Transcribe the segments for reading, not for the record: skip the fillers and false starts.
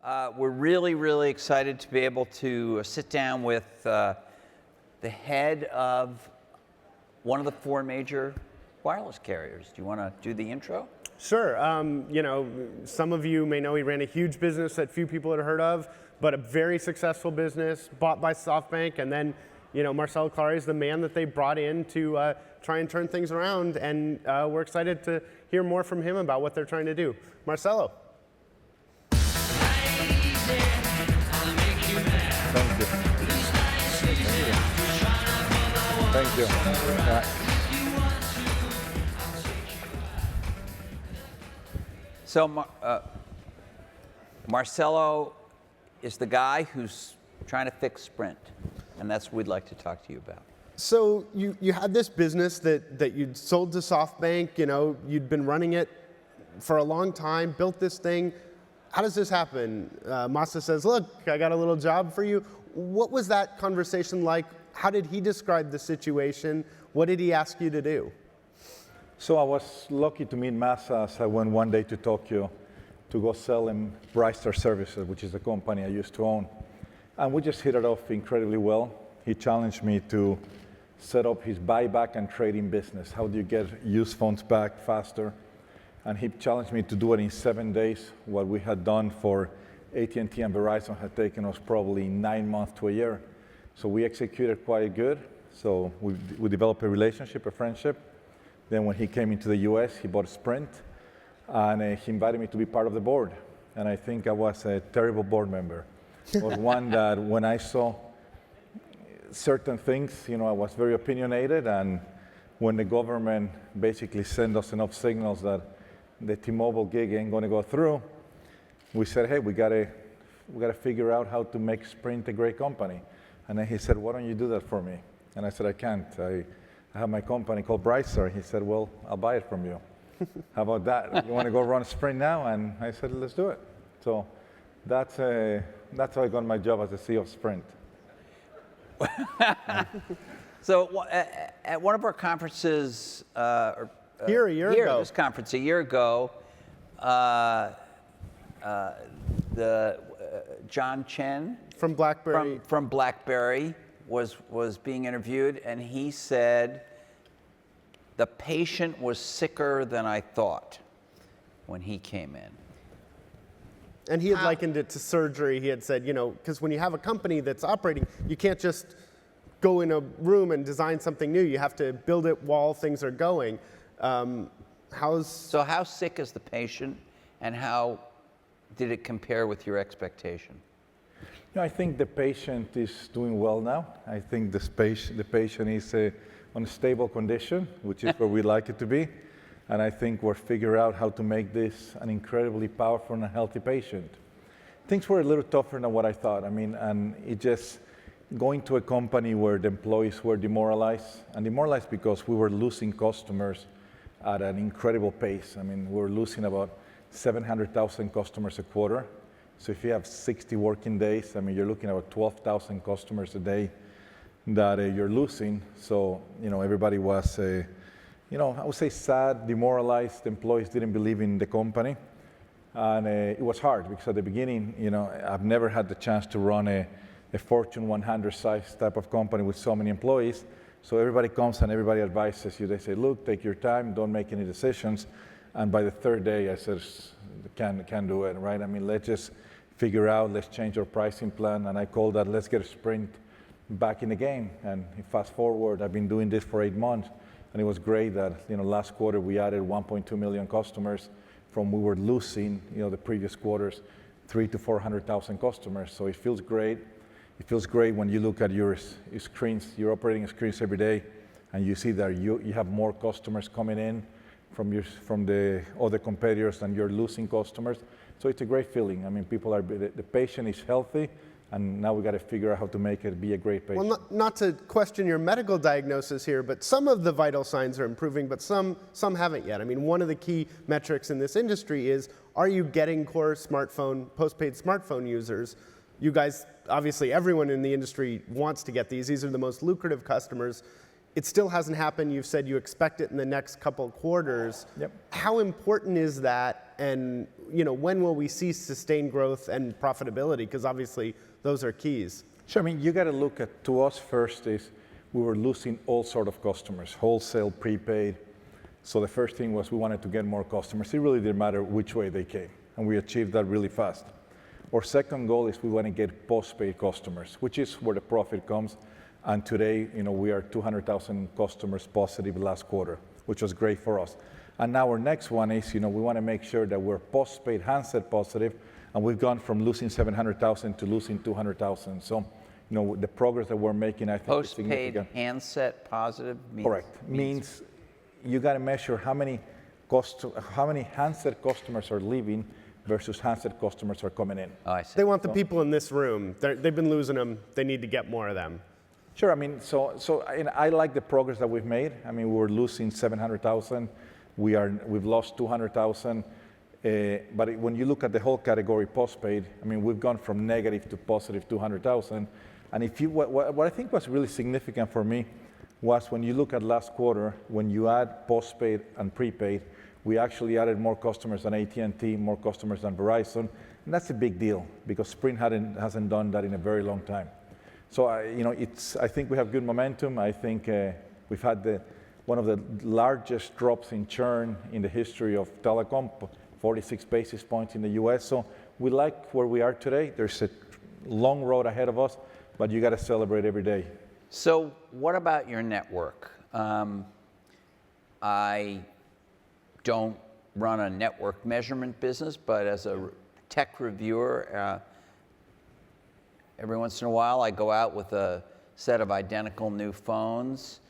We're really, really excited to be able to sit down with the head of one of the four major wireless carriers. Do you want to do the intro? Sure. Some of you may know he ran a huge business that few people had heard of, but a very successful business, bought by SoftBank, and then, Marcelo Claure is the man that they brought in to try and turn things around, and we're excited to hear more from him about what they're trying to do. Marcelo. Thank you. So Marcelo is the guy who's trying to fix Sprint, and that's what we'd like to talk to you about. So you had this business that you'd sold to SoftBank, you'd been running it for a long time, built this thing. How does this happen? Masa says, look, I got a little job for you. What was that conversation like? How did he describe the situation? What did he ask you to do? So I was lucky to meet Masa as I went one day to Tokyo to go sell him Brightstar Services, which is the company I used to own. And we just hit it off incredibly well. He challenged me to set up his buyback and trading business. How do you get used phones back faster? And he challenged me to do it in 7 days. What we had done for AT&T and Verizon had taken us probably 9 months to a year. So we executed quite good. So we developed a relationship, a friendship. Then when he came into the US, he bought Sprint, and he invited me to be part of the board. And I think I was a terrible board member. I was one that when I saw certain things, I was very opinionated, and when the government basically sent us enough signals that the T-Mobile gig ain't going to go through, we said, hey, we gotta figure out how to make Sprint a great company. And then he said, why don't you do that for me? And I said, I can't. I have my company called Brightstar. He said, well, I'll buy it from you. How about that? You want to go run Sprint now? And I said, let's do it. So that's how I got my job as the CEO of Sprint. So at one of our conferences, Here a year ago. This conference a year ago, John Chen From BlackBerry. from BlackBerry was being interviewed, and he said the patient was sicker than I thought when he came in. And he had likened it to surgery. He had said, because when you have a company that's operating, you can't just go in a room and design something new. You have to build it while things are going. So how sick is the patient, and how did it compare with your expectation? I think the patient is doing well now. I think the patient is on a stable condition, which is where we like it to be. And I think we're figuring out how to make this an incredibly powerful and healthy patient. Things were a little tougher than what I thought. And it just going to a company where the employees were demoralized because we were losing customers at an incredible pace. We were losing about 700,000 customers a quarter. So if you have 60 working days, you're looking at about 12,000 customers a day that you're losing. So, everybody was, I would say sad, demoralized. Employees didn't believe in the company. And it was hard because at the beginning, I've never had the chance to run a Fortune 100 size type of company with so many employees. So everybody comes and everybody advises you. They say, look, take your time, don't make any decisions. And by the third day, I said, can't do it, right? Let's just figure out, let's change our pricing plan. And I called that, let's get Sprint back in the game. And fast forward, I've been doing this for 8 months. And it was great that, last quarter we added 1.2 million customers from we were losing, the previous quarters, 300,000 to 400,000 customers. So it feels great. It feels great when you look at your screens, your operating screens every day, and you see that you have more customers coming in from the other competitors, and you're losing customers. So it's a great feeling. The patient is healthy, and now we got to figure out how to make it be a great patient. Well, not to question your medical diagnosis here, but some of the vital signs are improving, but some haven't yet. One of the key metrics in this industry is, are you getting core postpaid smartphone users? You guys, obviously everyone in the industry wants to get these. These are the most lucrative customers. It still hasn't happened. You've said you expect it in the next couple quarters. Yep. How important is that? And when will we see sustained growth and profitability? Because obviously those are keys. Sure, I mean, you got to look at, to us first is we were losing all sort of customers, wholesale, prepaid. So the first thing was we wanted to get more customers. It really didn't matter which way they came, and we achieved that really fast. Our second goal is we want to get postpaid customers, which is where the profit comes. And today, we are 200,000 customers positive last quarter, which was great for us. And now our next one is, we want to make sure that we're postpaid handset positive, and we've gone from losing 700,000 to losing 200,000. So, the progress that we're making, I think, is significant. Postpaid handset positive means? Correct. Means you got to measure how many handset customers are leaving versus handset customers are coming in. Oh, I see. They want the people in this room. They've been losing them. They need to get more of them. Sure. I mean, I like the progress that we've made. I mean, we were losing 700,000. We've lost 200,000. But when you look at the whole category postpaid, I mean, we've gone from negative to positive 200,000. And what I think was really significant for me was when you look at last quarter, when you add postpaid and prepaid, we actually added more customers than AT&T, more customers than Verizon, and that's a big deal because Sprint hasn't done that in a very long time. So I think we have good momentum. I think we've had one of the largest drops in churn in the history of telecom, 46 basis points in the U.S. So we like where we are today. There's a long road ahead of us, but you got to celebrate every day. So what about your network? I don't run a network measurement business, but as a tech reviewer, every once in a while I go out with a set of identical new phones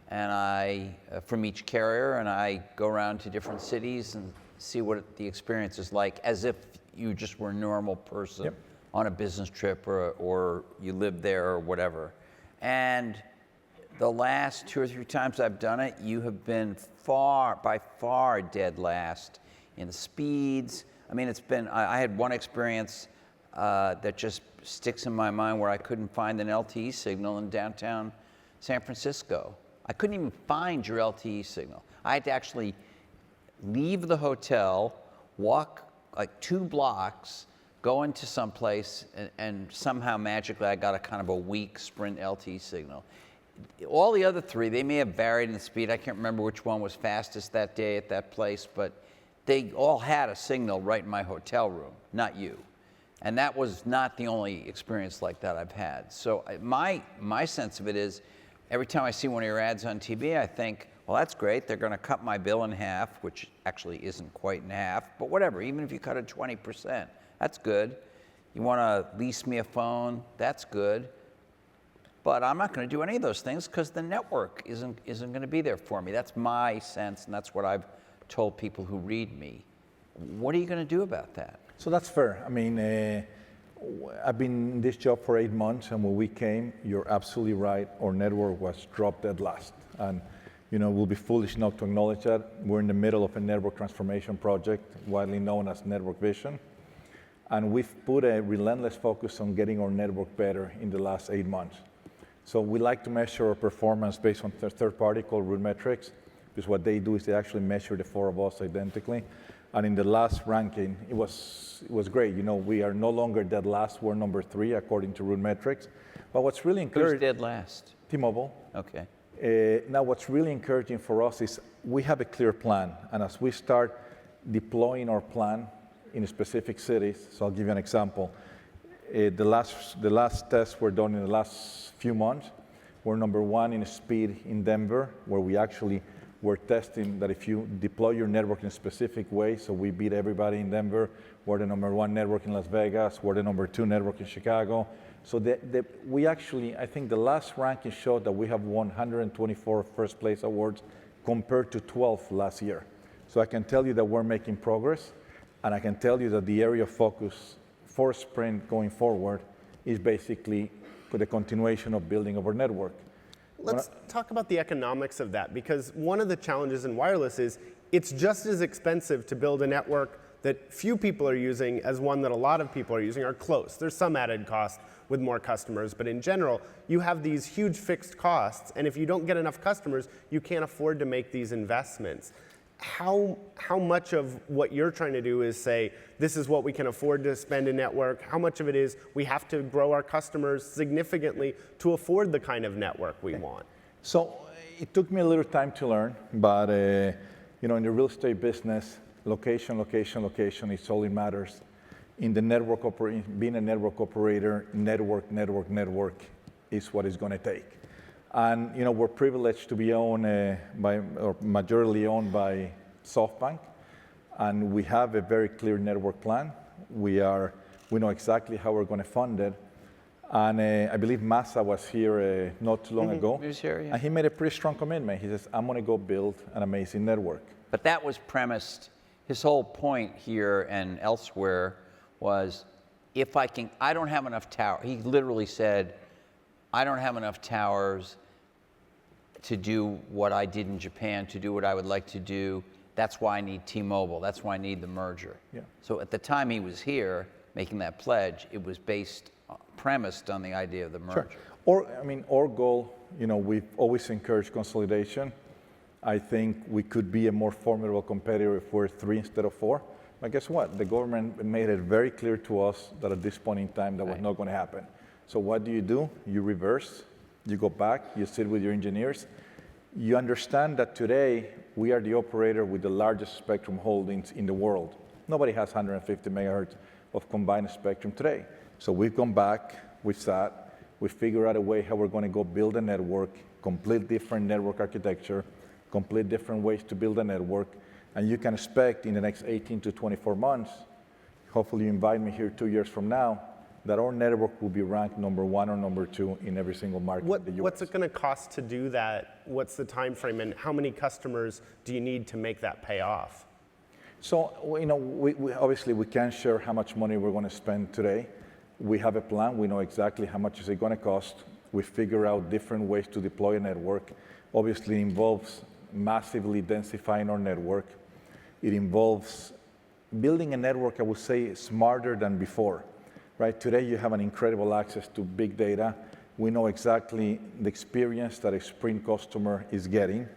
and from each carrier, and I go around to different cities and see what the experience is like as if you just were a normal person. Yep. On a business trip or you live there or whatever. And the last 2 or 3 times I've done it, you have been by far dead last in the speeds. I mean, I had one experience that just sticks in my mind where I couldn't find an LTE signal in downtown San Francisco. I couldn't even find your LTE signal. I had to actually leave the hotel, walk like 2 blocks, go into some place, and somehow magically I got a kind of a weak Sprint LTE signal. All the other 3, they may have varied in speed. I can't remember which one was fastest that day at that place, but they all had a signal right in my hotel room, not you. And that was not the only experience like that I've had. So my sense of it is, every time I see one of your ads on TV, I think, well, that's great. They're going to cut my bill in half, which actually isn't quite in half, but whatever. Even if you cut it 20%, that's good. You want to lease me a phone, that's good. But I'm not going to do any of those things because the network isn't going to be there for me. That's my sense, and that's what I've told people who read me. What are you going to do about that? So that's fair. I mean, I've been in this job for 8 months, and when we came, you're absolutely right. Our network was dropped dead last. And we'll be foolish not to acknowledge that. We're in the middle of a network transformation project, widely known as Network Vision. And we've put a relentless focus on getting our network better in the last 8 months. So we like to measure our performance based on a third party called Root Metrics, because what they do is they actually measure the 4 of us identically. And in the last ranking, it was great. We are no longer dead last. We're number 3 according to Root Metrics. But what's really encouraging— Who's dead last? T-Mobile. Okay. Now, what's really encouraging for us is we have a clear plan. And as we start deploying our plan in specific cities, so I'll give you an example. The last tests were done in the last few months. We're number 1 in speed in Denver, where we actually were testing that if you deploy your network in a specific way, so we beat everybody in Denver. We're the number 1 network in Las Vegas. We're the number 2 network in Chicago. So we actually, I think the last ranking showed that we have won 124 first place awards compared to 12 last year. So I can tell you that we're making progress, and I can tell you that the area of focus for Sprint going forward is basically the continuation of building of our network. Let's talk about the economics of that, because one of the challenges in wireless is it's just as expensive to build a network that few people are using as one that a lot of people are using, or close. There's some added cost with more customers, but in general, you have these huge fixed costs, and if you don't get enough customers, you can't afford to make these investments. how much of what you're trying to do is say, this is what we can afford to spend in network? How much of it is we have to grow our customers significantly to afford the kind of network we want? So it took me a little time to learn, but you know, in the real estate business, location, location, location is all it matters. In the network being a network operator, network is what it's going to take. And you know, we're privileged to be owned or majorly owned by SoftBank, and we have a very clear network plan. We know exactly how we're going to fund it. And I believe Masa was here not too long ago. He was here, yeah. And he made a pretty strong commitment. He says, I'm going to go build an amazing network. But that was premised, his whole point here and elsewhere was, if I don't have enough towers. He literally said, I don't have enough towers to do what I did in Japan, to do what I would like to do. That's why I need T-Mobile. That's why I need the merger. Yeah. So at the time he was here making that pledge, it was premised on the idea of the merger. Sure. Our goal, you know, we've always encouraged consolidation. I think we could be a more formidable competitor if we're 3 instead of 4. But guess what? The government made it very clear to us that at this point in time that was not going to happen. So what do? You reverse, you go back, you sit with your engineers. You understand that today we are the operator with the largest spectrum holdings in the world. Nobody has 150 megahertz of combined spectrum today. So we've gone back, we've sat, we figured out a way how we're going to go build a network, complete different network architecture, complete different ways to build a network. And you can expect in the next 18 to 24 months, hopefully you invite me here 2 years from now, that our network will be ranked number 1 or number 2 in every single market in the US. What's it going to cost to do that? What's the time frame, and how many customers do you need to make that pay off? So, you know, we obviously we can't share how much money we're going to spend today. We have a plan. We know exactly how much is it going to cost. We figure out different ways to deploy a network. Obviously, it involves massively densifying our network. It involves building a network, I would say, smarter than before. Right? Today, you have an incredible access to big data. We know exactly the experience that a Sprint customer is getting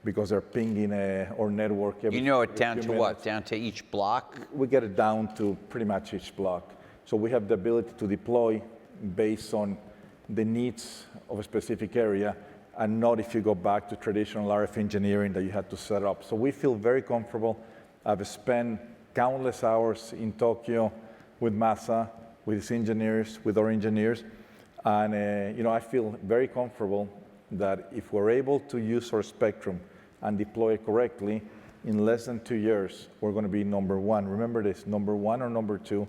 because they're pinging our network. You know it down to what? Down to each block? We get it down to pretty much each block. So we have the ability to deploy based on the needs of a specific area, and not if you go back to traditional RF engineering that you had to set up. So we feel very comfortable. I've spent countless hours in Tokyo with Masa, with his engineers, with our engineers, and you know, I feel very comfortable that if we're able to use our spectrum and deploy it correctly, in less than 2 years, we're going to be number 1. Remember this, number 1 or number 2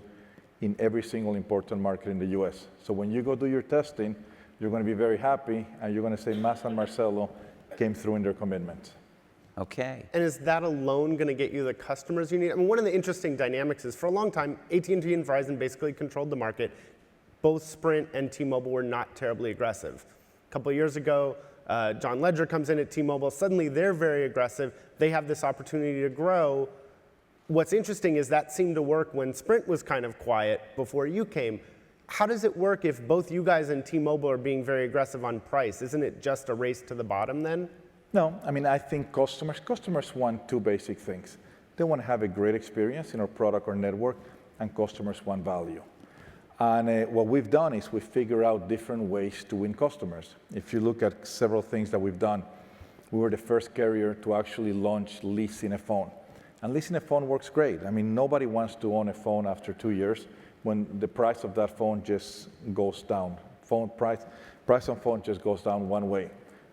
in every single important market in the US. So when you go do your testing, you're going to be very happy, and you're going to say Masa and Marcelo came through in their commitments. Okay. And is that alone going to get you the customers you need? I mean, one of the interesting dynamics is for a long time, AT&T and Verizon basically controlled the market. Both Sprint and T-Mobile were not terribly aggressive. A couple of years ago, John Ledger comes in at T-Mobile. Suddenly, they're very aggressive. They have this opportunity to grow. What's interesting is that seemed to work when Sprint was kind of quiet before you came. How does it work if both you guys and T-Mobile are being very aggressive on price? Isn't it just a race to the bottom then? No, I mean, I think customers want 2 basic things. They want to have a great experience in our product or network, and customers want value. And what we've done is we figure out different ways to win customers. If you look at several things that we've done, we were the first carrier to actually launch leasing a phone. And leasing a phone works great. I mean, nobody wants to own a phone after 2 years when the price of that phone just goes down. Price on phone just goes down one way.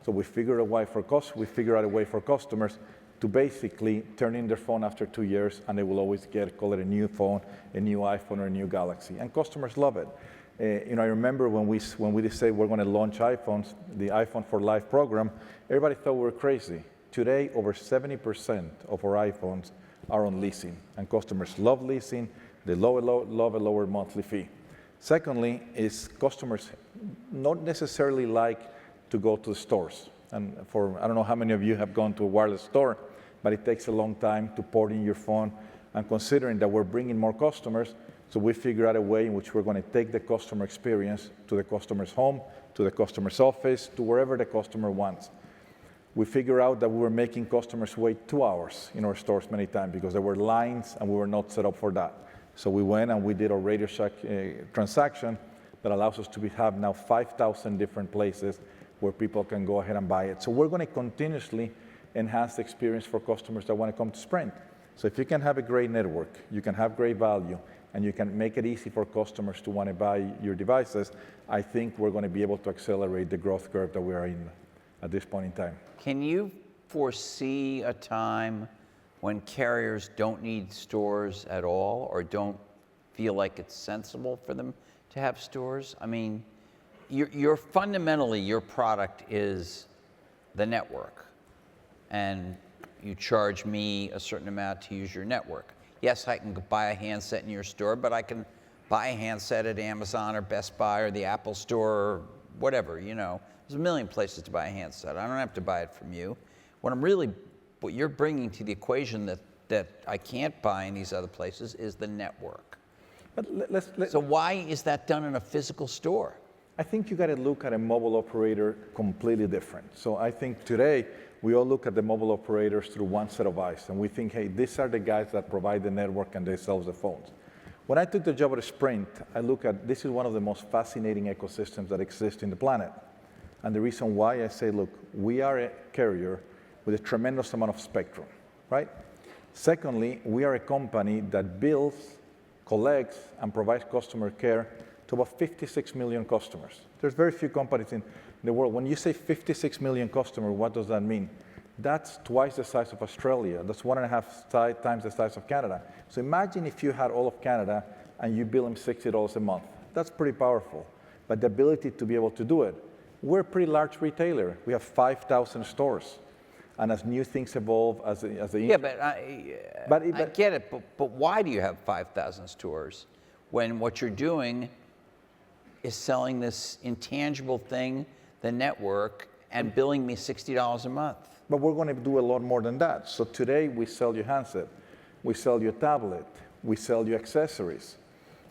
So we figured out a way for customers to basically turn in their phone after 2 years, and they will always call it a new phone, a new iPhone, or a new Galaxy. And customers love it. You know, I remember when we decided we're going to launch iPhones, the iPhone for Life program, everybody thought we were crazy. Today, over 70% of our iPhones are on leasing, and customers love leasing. They love a lower monthly fee. Secondly, is customers not necessarily like to go to the stores. And I don't know how many of you have gone to a wireless store, but it takes a long time to port in your phone. And considering that we're bringing more customers, so we figured out a way in which we're going to take the customer experience to the customer's home, to the customer's office, to wherever the customer wants. We figured out that we were making customers wait 2 hours in our stores many times because there were lines and we were not set up for that. So we went and we did a Radio Shack transaction that allows us to have now 5,000 different places where people can go ahead and buy it. So we're going to continuously enhance the experience for customers that want to come to Sprint. So if you can have a great network, you can have great value, and you can make it easy for customers to want to buy your devices, I think we're going to be able to accelerate the growth curve that we are in at this point in time. Can you foresee a time when carriers don't need stores at all or don't feel like it's sensible for them to have stores? I mean, you're fundamentally, your product is the network, and you charge me a certain amount to use your network. Yes, I can buy a handset in your store, but I can buy a handset at Amazon or Best Buy or the Apple Store or whatever, you know. There's a million places to buy a handset. I don't have to buy it from you. What you're bringing to the equation that I can't buy in these other places is the network. But So why is that done in a physical store? I think you got to look at a mobile operator completely different. So I think today we all look at the mobile operators through one set of eyes, and we think, hey, these are the guys that provide the network and they sell the phones. When I took the job at Sprint, I look at this is one of the most fascinating ecosystems that exist in the planet. And the reason why I say, look, we are a carrier with a tremendous amount of spectrum, right? Secondly, we are a company that bills, collects, and provides customer care to about 56 million customers. There's very few companies in the world. When you say 56 million customers, what does that mean? That's twice the size of Australia. That's 1.5 times the size of Canada. So imagine if you had all of Canada and you bill them $60 a month. That's pretty powerful. But the ability to be able to do it, we're a pretty large retailer. We have 5,000 stores. And as new things evolve, as the Yeah, but I get it. But why do you have 5,000 stores when what you're doing is selling this intangible thing, the network, and billing me $60 a month? But we're going to do a lot more than that. So today we sell you handset, we sell you tablet, we sell you accessories.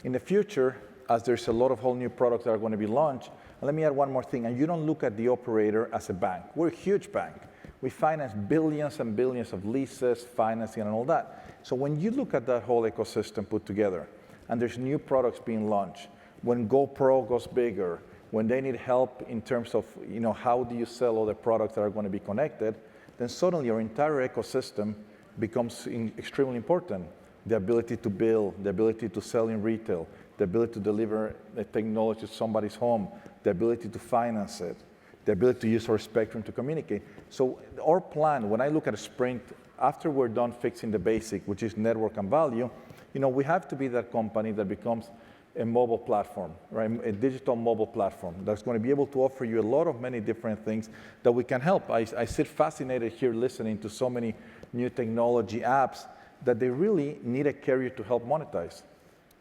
In the future, as there's a lot of whole new products that are going to be launched, and let me add one more thing, and you don't look at the operator as a bank. We're a huge bank. We finance billions and billions of leases, financing, and all that. So when you look at that whole ecosystem put together, and there's new products being launched, when GoPro goes bigger, when they need help in terms of, you know, how do you sell all the products that are going to be connected, then suddenly your entire ecosystem becomes extremely important. The ability to build, the ability to sell in retail, the ability to deliver the technology to somebody's home, the ability to finance it, the ability to use our spectrum to communicate. So our plan, when I look at a Sprint, after we're done fixing the basic, which is network and value, you know, we have to be that company that becomes a mobile platform, right? A digital mobile platform that's going to be able to offer you a lot of many different things that we can help. I sit fascinated here listening to so many new technology apps that they really need a carrier to help monetize,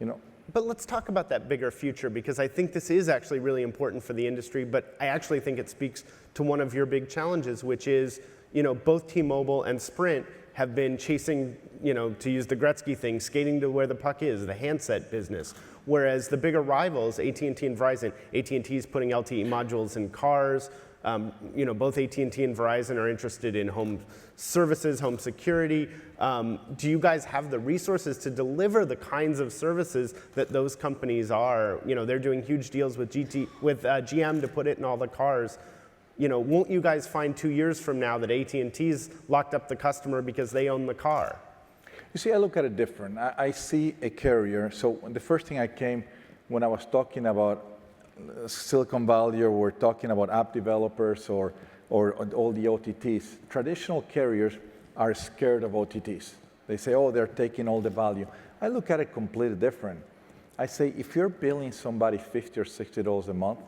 you know. But let's talk about that bigger future, because I think this is actually really important for the industry, but I actually think it speaks to one of your big challenges, which is, you know, both T-Mobile and Sprint have been chasing, you know, to use the Gretzky thing, skating to where the puck is, the handset business. Whereas the bigger rivals, AT&T and Verizon, AT&T is putting LTE modules in cars. You know, both AT&T and Verizon are interested in home services, home security. Do you guys have the resources to deliver the kinds of services that those companies are? You know, they're doing huge deals with GM to put it in all the cars. You know, won't you guys find 2 years from now that AT&T's locked up the customer because they own the car? You see, I look at it different. I see a carrier. So the first thing I came when I was talking about Silicon Valley, or we're talking about app developers or all the OTTs, traditional carriers are scared of OTTs. They say, oh, they're taking all the value. I look at it completely different. I say, if you're billing somebody $50 or $60 a month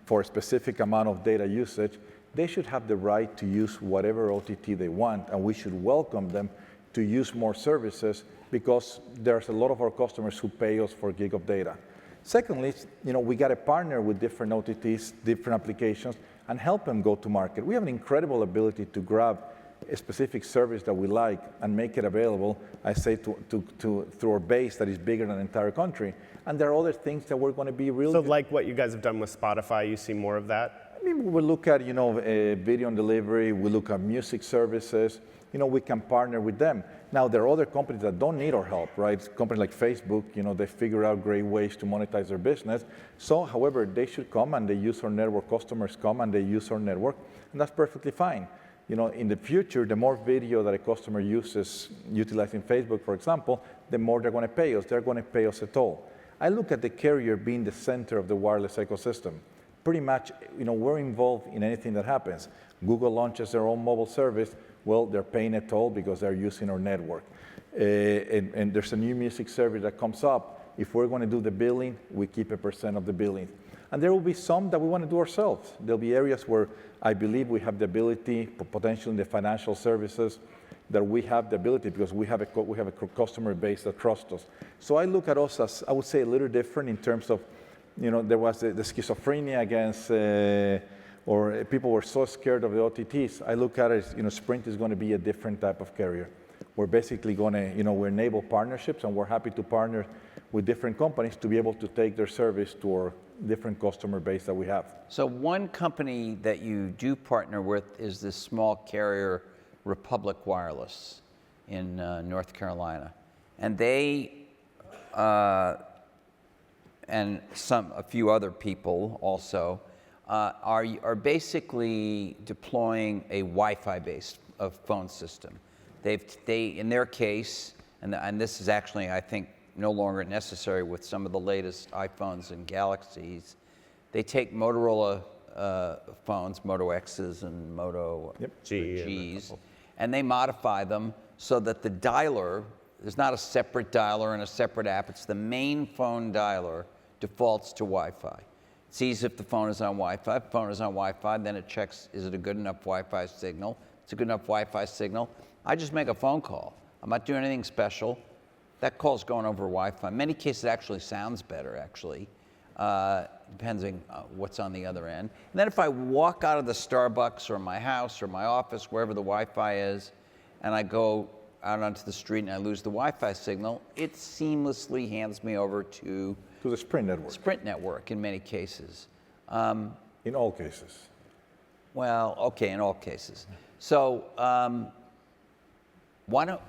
for a specific amount of data usage, they should have the right to use whatever OTT they want, and we should welcome them to use more services, because there's a lot of our customers who pay us for gig of data. Secondly, you know, we got to partner with different OTTs, different applications, and help them go to market. We have an incredible ability to grab a specific service that we like and make it available, I say, through our base that is bigger than the entire country. And there are other things that we're going to be really... So like what you guys have done with Spotify, you see more of that? mean, we look at, video and delivery, we look at music services, we can partner with them. Now, there are other companies that don't need our help, right? Companies like Facebook, they figure out great ways to monetize their business. So, however, they should come and they use our network, customers come and they use our network, and that's perfectly fine. In the future, the more video that a customer uses utilizing Facebook, for example, the more they're going to pay us. They're going to pay us a toll. I look at the carrier being the center of the wireless ecosystem. Pretty much, we're involved in anything that happens. Google launches their own mobile service. Well, they're paying a toll because they're using our network. And there's a new music service that comes up. If we're going to do the billing, we keep 1% of the billing. And there will be some that we want to do ourselves. There'll be areas where I believe we have the ability, potentially in the financial services, that we have the ability because we have a customer base that trusts us. So I look at us as, I would say, a little different in terms of, there was the schizophrenia against, or people were so scared of the OTTs. I look at it as, Sprint is going to be a different type of carrier. We're basically going to, we enable partnerships, and we're happy to partner with different companies to be able to take their service to our different customer base that we have. So one company that you do partner with is this small carrier, Republic Wireless, in North Carolina, and they and a few other people also are basically deploying a Wi-Fi based phone system. They in their case, and this is actually, I think, no longer necessary with some of the latest iPhones and Galaxies. They take Motorola phones, Moto X's and Moto G's, and they modify them so that the dialer, there's not a separate dialer and a separate app. It's the main phone dialer defaults to Wi-Fi. It sees if the phone is on Wi-Fi. If the phone is on Wi-Fi, then it checks, is it a good enough Wi-Fi signal? It's a good enough Wi-Fi signal. I just make a phone call. I'm not doing anything special. That call's going over Wi-Fi. In many cases, it actually sounds better, actually, depending on what's on the other end. And then if I walk out of the Starbucks or my house or my office, wherever the Wi-Fi is, and I go out onto the street and I lose the Wi-Fi signal, it seamlessly hands me over to the Sprint network. Sprint network in many cases. In all cases. Well, okay, in all cases. So why don't,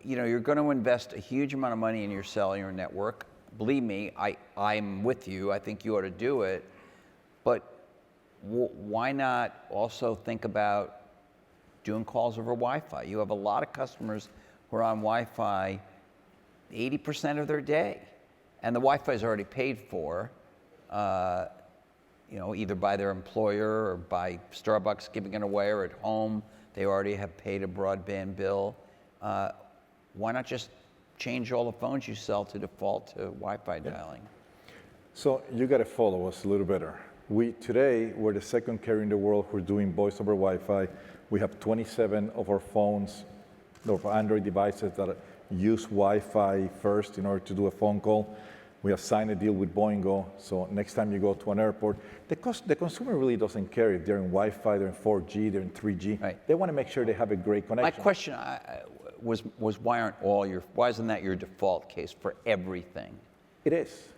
you're going to invest a huge amount of money in your cellular network. Believe me, I'm with you. I think you ought to do it. But why not also think about doing calls over Wi-Fi? You have a lot of customers who are on Wi-Fi 80% of their day. And the Wi-Fi is already paid for, either by their employer or by Starbucks giving it away, or at home they already have paid a broadband bill. Why not just change all the phones you sell to default to Wi-Fi dialing? So you got to follow us a little better. Today, we're the second carrier in the world who's doing voice over Wi-Fi. We have 27 of our phones, of Android devices that use Wi-Fi first in order to do a phone call. We have signed a deal with Boingo, so next time you go to an airport, the consumer really doesn't care if they're in Wi-Fi, they're in 4G, they're in 3G. Right. They want to make sure they have a great connection. My question was why isn't that your default case for everything? It is.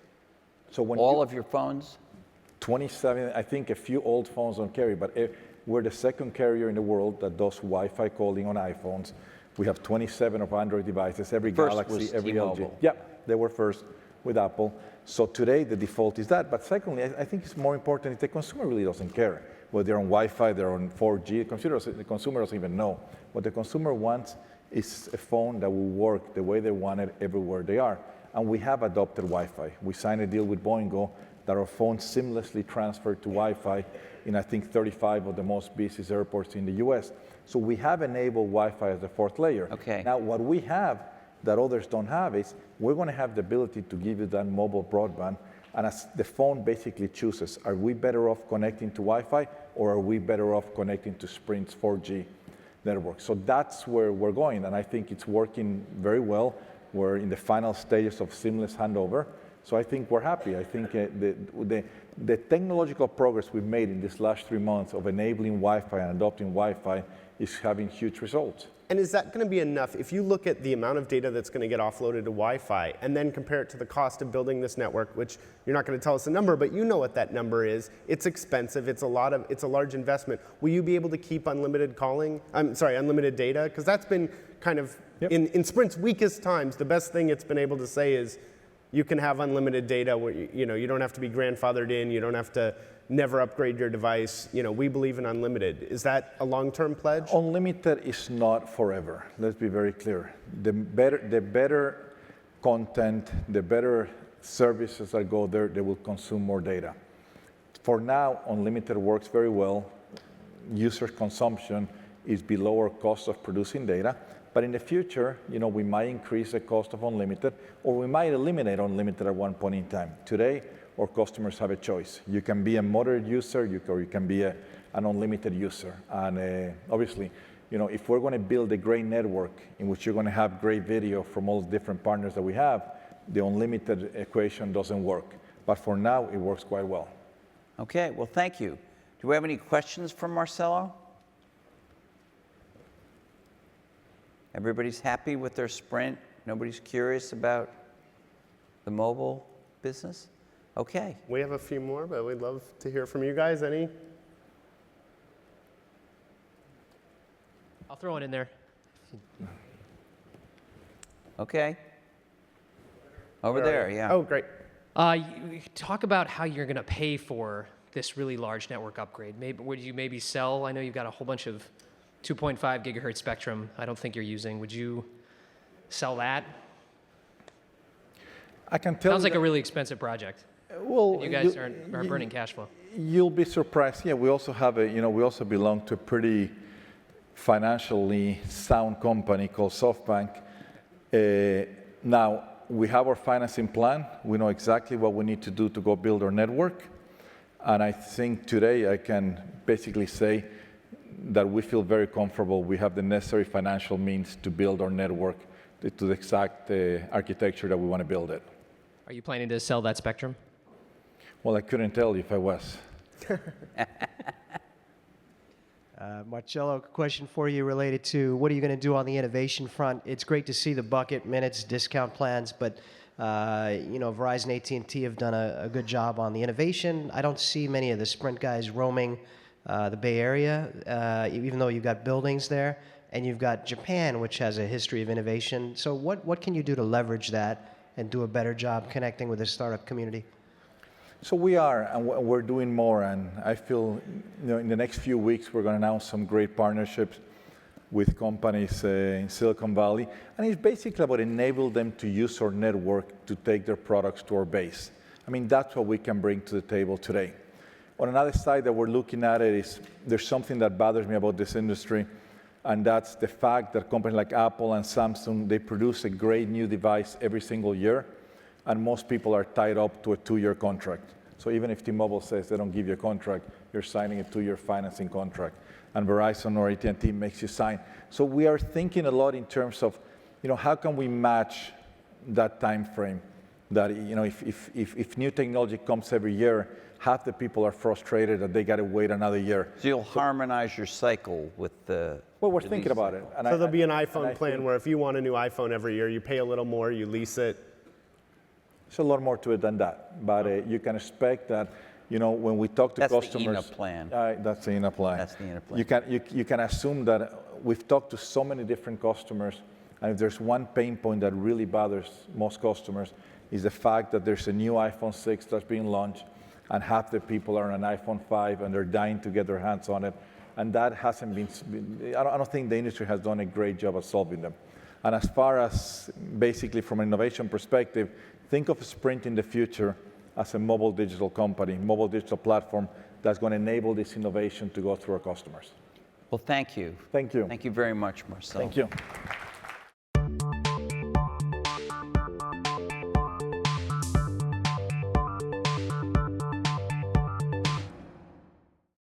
So when all of your phones? 27, I think a few old phones don't carry, but we're the second carrier in the world that does Wi-Fi calling on iPhones. We have 27 of Android devices, every First Galaxy, was every T-Mobile. LG. Yeah, they were first with Apple. So today the default is that. But secondly, I think it's more important if the consumer really doesn't care. Whether they're on Wi-Fi, they're on 4G, the consumer doesn't even know. What the consumer wants is a phone that will work the way they want it everywhere they are. And we have adopted Wi-Fi. We signed a deal with Boingo that our phones seamlessly transfer to Wi-Fi in, I think, 35 of the most busiest airports in the US. So we have enabled Wi-Fi as the fourth layer. Okay. Now, what we have that others don't have is we're going to have the ability to give you that mobile broadband. And as the phone basically chooses, are we better off connecting to Wi-Fi, or are we better off connecting to Sprint's 4G network? So that's where we're going, and I think it's working very well. We're in the final stages of seamless handover. So I think we're happy. I think the technological progress we've made in these last 3 months of enabling Wi-Fi and adopting Wi-Fi is having huge results. And is that going to be enough? If you look at the amount of data that's going to get offloaded to Wi-Fi and then compare it to the cost of building this network, which you're not going to tell us the number, but you know what that number is. It's expensive. It's a large investment. Will you be able to keep unlimited data? Because that's been kind of, in Sprint's weakest times, the best thing it's been able to say is you can have unlimited data where you don't have to be grandfathered in. You don't have to never upgrade your device. We believe in unlimited. Is that a long-term pledge? Unlimited is not forever. Let's be very clear. The better content, the better services that go there, they will consume more data. For now, unlimited works very well. User consumption is below our cost of producing data. But in the future, we might increase the cost of unlimited, or we might eliminate unlimited at one point in time. Today, our customers have a choice. You can be a moderate user, or you can be an unlimited user. And obviously, if we're going to build a great network in which you're going to have great video from all the different partners that we have, the unlimited equation doesn't work. But for now, it works quite well. Okay, well, thank you. Do we have any questions for Marcelo? Everybody's happy with their Sprint? Nobody's curious about the mobile business? Okay. We have a few more, but we'd love to hear from you guys. Any? I'll throw it in there. Okay. Over there, yeah. Oh, great. You talk about how you're going to pay for this really large network upgrade. Would you maybe sell? I know you've got a whole bunch of 2.5 gigahertz spectrum I don't think you're using. Would you sell that? I can tell Sounds you like a really expensive project. Well, You guys are burning cash flow. You'll be surprised. Yeah, we also have we also belong to a pretty financially sound company called SoftBank. Now, we have our financing plan. We know exactly what we need to do to go build our network. And I think today I can basically say that we feel very comfortable. We have the necessary financial means to build our network to the exact architecture that we want to build it. Are you planning to sell that spectrum? Well, I couldn't tell you if I was. Marcelo, question for you related to what are you going to do on the innovation front? It's great to see the bucket minutes discount plans, but Verizon, AT&T have done a good job on the innovation. I don't see many of the Sprint guys roaming the Bay Area, even though you've got buildings there, and you've got Japan, which has a history of innovation. So what can you do to leverage that and do a better job connecting with the startup community? So we are, and we're doing more, and I feel in the next few weeks we're going to announce some great partnerships with companies in Silicon Valley, and it's basically about enabling them to use our network to take their products to our base. I mean, that's what we can bring to the table today. On another side that we're looking at it is there's something that bothers me about this industry, and that's the fact that companies like Apple and Samsung, they produce a great new device every single year, and most people are tied up to a 2-year contract. So even if T-Mobile says they don't give you a contract, you're signing a 2-year financing contract, and Verizon or AT&T makes you sign. So we are thinking a lot in terms of, how can we match that time frame? That if new technology comes every year, half the people are frustrated that they got to wait another year. So you'll harmonize your cycle with the... Well, we're thinking about it. So there'll be an iPhone plan where if you want a new iPhone every year, you pay a little more, you lease it. There's a lot more to it than that. But you can expect that, when we talk to customers... That's the ENA plan. That's the ENA plan. That's the ENA plan. You can assume that we've talked to so many different customers, and if there's one pain point that really bothers most customers, is the fact that there's a new iPhone 6 that's being launched, and half the people are on an iPhone 5, and they're dying to get their hands on it. And that hasn't been, I don't think the industry has done a great job of solving them. And as far as basically from an innovation perspective, think of Sprint in the future as a mobile digital company, mobile digital platform that's going to enable this innovation to go through our customers. Well, thank you. Thank you. Thank you very much, Marcelo. Thank you.